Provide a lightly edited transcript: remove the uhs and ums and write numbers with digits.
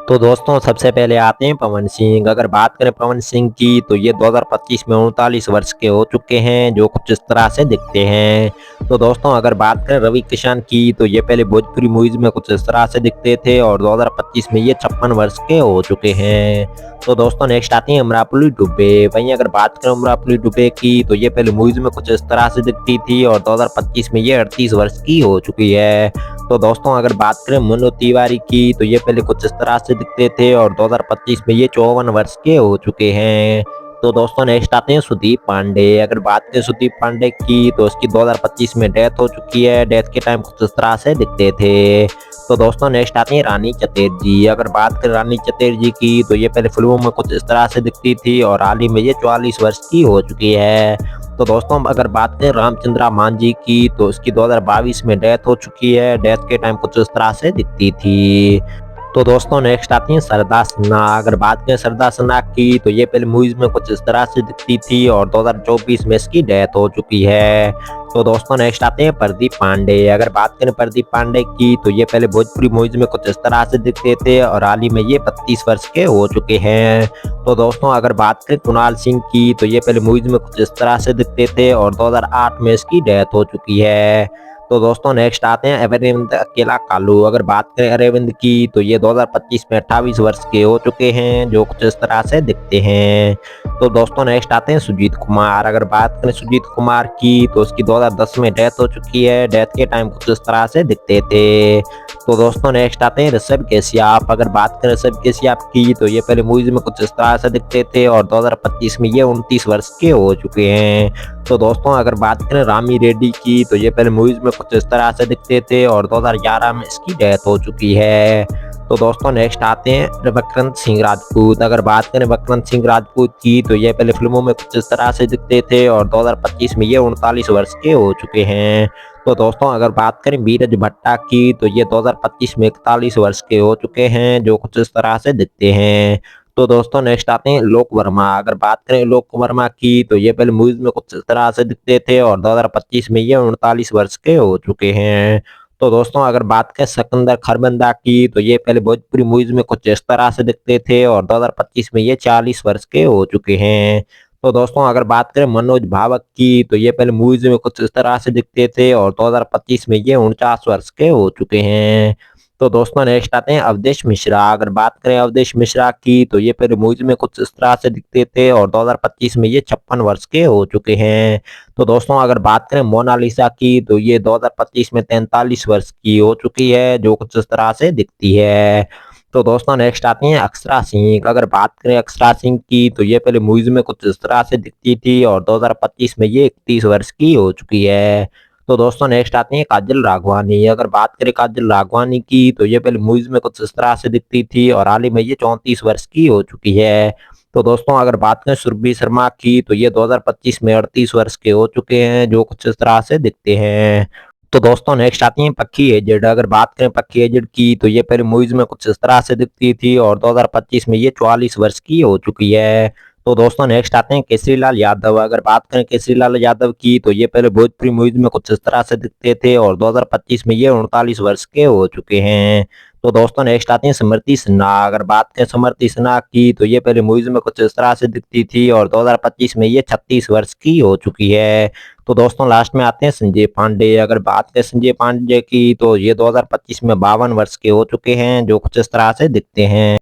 तो दोस्तों सबसे पहले आते हैं पवन सिंह। अगर बात करें पवन सिंह की तो ये 2025 में 39 वर्ष के हो चुके हैं, जो कुछ इस तरह से दिखते हैं। तो दोस्तों अगर बात करें रवि किशन की तो ये पहले भोजपुरी मूवीज में कुछ इस तरह से दिखते थे और 2025 में ये 56 वर्ष के हो चुके हैं। तो दोस्तों नेक्स्ट आती है अमरापुली डुबे। वहीं अगर बात करें अमरापुली डुबे की तो ये पहले मूवीज में कुछ इस तरह से दिखती थी और 2025 में ये 38 वर्ष की हो चुकी है। तो दोस्तों अगर बात करें मनोज तिवारी की तो ये पहले कुछ इस तरह से दिखते थे और 2025 में ये 54 वर्ष के हो चुके हैं। तो दोस्तों नेक्स्ट आते हैं सुदीप पांडे। अगर बात करें सुदीप पांडे की तो उसकी 2025 में डेथ हो चुकी है। डेथ के टाइम कुछ इस तरह से दिखते थे। तो दोस्तों नेक्स्ट आती है रानी चतुर्वेदी। अगर बात करें रानी चतुर्वेदी की तो ये पहले फिल्मों में कुछ इस तरह से दिखती थी और हाल ही में ये 44 वर्ष की हो चुकी है। तो दोस्तों अगर बात करें रामचंद्रा मांझी की तो उसकी 2022 में डेथ हो चुकी है। डेथ के टाइम कुछ इस तरह से दिखती थी। तो दोस्तों नेक्स्ट आती है सरदा सिन्हा। अगर बात करें सरदा सिन्हा की तो ये पहले मूवीज में कुछ इस तरह से दिखती थी और 2024 में इसकी डेथ हो चुकी है। तो दोस्तों नेक्स्ट आते हैं प्रदीप पांडे। अगर बात करें प्रदीप पांडे की तो ये पहले भोजपुरी मूवीज में कुछ इस तरह से दिखते थे और हाल ही में ये 32 वर्ष के हो चुके हैं। तो दोस्तों अगर बात करें कुणाल सिंह की तो ये पहले मूवीज में कुछ इस तरह से दिखते थे और 2008 में इसकी डेथ हो चुकी है। तो दोस्तों नेक्स्ट आते हैं अरविंद अकेला कालू। अगर बात करें अरविंद की तो ये 2025 में 28 वर्ष के हो चुके हैं, जो कुछ इस तरह से दिखते हैं। तो दोस्तों नेक्स्ट आते हैं सुजीत कुमार। अगर बात करें सुजीत कुमार की तो उसकी 2010 में डेथ हो चुकी है। डेथ के टाइम कुछ इस तरह से दिखते थे। तो दोस्तों नेक्स्ट आते हैं ऋषभ केशियाप। अगर बात करें ऋषभ केशियाप की तो ये पहले मूवीज में कुछ इस तरह से दिखते थे और 2025 में ये 29 वर्ष के हो चुके हैं। तो दोस्तों अगर बात करें रामी रेड्डी की तो ये पहले मूवीज में कुछ इस तरह से दिखते थे और 2011 में इसकी डेथ हो चुकी है। तो दोस्तों नेक्स्ट आते हैं विक्रांत सिंह राजपूत। अगर बात करें विक्रांत सिंह राजपूत की तो ये पहले फिल्मों में कुछ इस तरह से दिखते थे और 2025 में ये 39 वर्ष के हो चुके हैं। तो दोस्तों अगर बात करें बीरज भट्टा की तो ये 2025 में 41 वर्ष के हो चुके हैं, जो कुछ इस तरह से दिखते हैं। तो दोस्तों नेक्स्ट आते हैं लोक वर्मा। अगर बात करें लोक वर्मा की तो ये पहले मूवीज में कुछ इस तरह से दिखते थे और 2025 में ये 39 वर्ष के हो चुके हैं। तो दोस्तों अगर बात करें सिकंदर खरबंदा की तो ये पहले भोजपुरी मूवीज में कुछ इस तरह से दिखते थे और 2025 में ये 40 वर्ष के हो चुके हैं। तो दोस्तों अगर बात करें मनोज भावक की तो ये पहले मूवीज में कुछ इस तरह से दिखते थे और 2025 में ये 49 वर्ष के हो चुके हैं। तो दोस्तों नेक्स्ट आते हैं अवधेश मिश्रा। अगर बात करें अवधेश मिश्रा की तो ये पहले मूवीज में कुछ इस तरह से दिखते थे और 2025 में ये 56 वर्ष के हो चुके हैं। तो दोस्तों अगर बात करें मोनालिसा की तो ये 2025 में 43 वर्ष की हो चुकी है, जो कुछ इस तरह से दिखती है। तो दोस्तों नेक्स्ट आती हैं अक्षरा सिंह। अगर बात करें अक्षरा सिंह की तो ये पहले मूवीज में कुछ इस तरह से दिखती थी और 2025 में ये 31 वर्ष की हो चुकी है। तो दोस्तों नेक्स्ट आती हैं काजल राघवानी। अगर बात करें काजल राघवानी की तो ये पहले मूवीज में कुछ इस तरह से दिखती थी और हाल ही में ये 34 वर्ष की हो चुकी है। तो दोस्तों अगर बात करें सुरभि शर्मा की तो ये 2025 में 38 वर्ष के हो चुके हैं, जो कुछ इस तरह से दिखते हैं। तो दोस्तों नेक्स्ट आती है पक्की एजेड। अगर बात करें पक्की एजेड की तो ये पहले मूवीज में कुछ इस तरह से दिखती थी और 2025 में ये 44 वर्ष की हो चुकी है। तो दोस्तों नेक्स्ट आते हैं केसरी लाल यादव। अगर बात करें केसरी लाल यादव की तो ये पहले भोजपुरी मूवीज में कुछ इस तरह से दिखते थे और 2025 में ये 39 वर्ष के हो चुके हैं। तो दोस्तों नेक्स्ट आते हैं स्मृति सिन्हा। अगर बात करें स्मृति सिन्हा की तो ये पहले मूवीज में कुछ इस तरह से दिखती थी और 2025 में ये 36 वर्ष की हो चुकी है। तो दोस्तों लास्ट में आते हैं संजय पांडे। अगर बात करें संजय पांडे की तो ये 2025 में 52 वर्ष के हो चुके हैं, जो कुछ इस तरह से दिखते हैं।